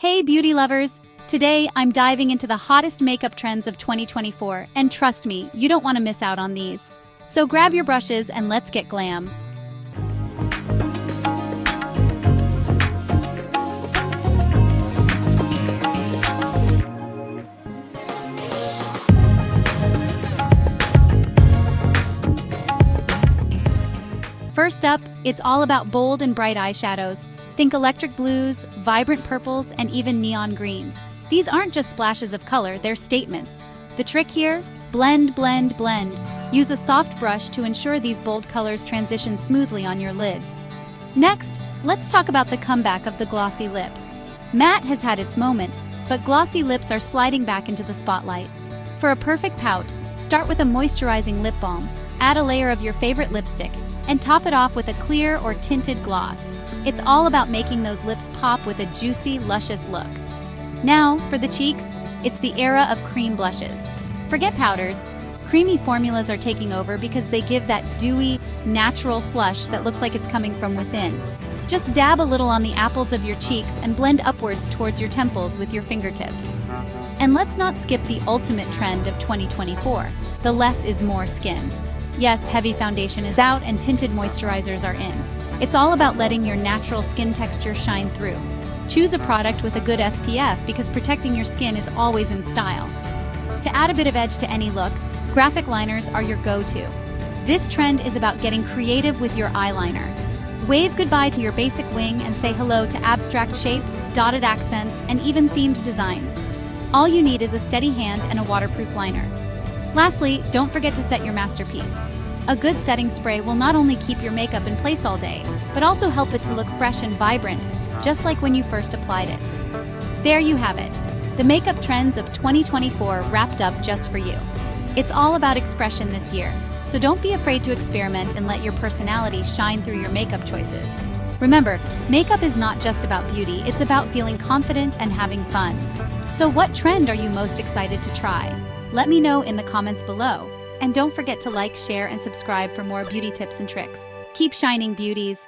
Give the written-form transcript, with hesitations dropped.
Hey beauty lovers! Today I'm diving into the hottest makeup trends of 2024, and trust me, you don't want to miss out on these. So grab your brushes and let's get glam. First up, it's all about bold and bright eyeshadows. Think electric blues, vibrant purples, and even neon greens. These aren't just splashes of color, they're statements. The trick here? Blend, blend, blend. Use a soft brush to ensure these bold colors transition smoothly on your lids. Next, let's talk about the comeback of the glossy lips. Matte has had its moment, but glossy lips are sliding back into the spotlight. For a perfect pout, start with a moisturizing lip balm, add a layer of your favorite lipstick, and top it off with a clear or tinted gloss. It's all about making those lips pop with a juicy, luscious look. Now, for the cheeks, it's the era of cream blushes. Forget powders. Creamy formulas are taking over because they give that dewy, natural flush that looks like it's coming from within. Just dab a little on the apples of your cheeks and blend upwards towards your temples with your fingertips. And let's not skip the ultimate trend of 2024, the less is more skin. Yes, heavy foundation is out and tinted moisturizers are in. It's all about letting your natural skin texture shine through. Choose a product with a good SPF because protecting your skin is always in style. To add a bit of edge to any look, graphic liners are your go-to. This trend is about getting creative with your eyeliner. Wave goodbye to your basic wing and say hello to abstract shapes, dotted accents, and even themed designs. All you need is a steady hand and a waterproof liner. Lastly, don't forget to set your masterpiece. A good setting spray will not only keep your makeup in place all day, but also help it to look fresh and vibrant, just like when you first applied it. There you have it, the makeup trends of 2024 wrapped up just for you. It's all about expression this year, so don't be afraid to experiment and let your personality shine through your makeup choices. Remember, makeup is not just about beauty, it's about feeling confident and having fun. So what trend are you most excited to try? Let me know in the comments below. And don't forget to like, share, and subscribe for more beauty tips and tricks. Keep shining, beauties!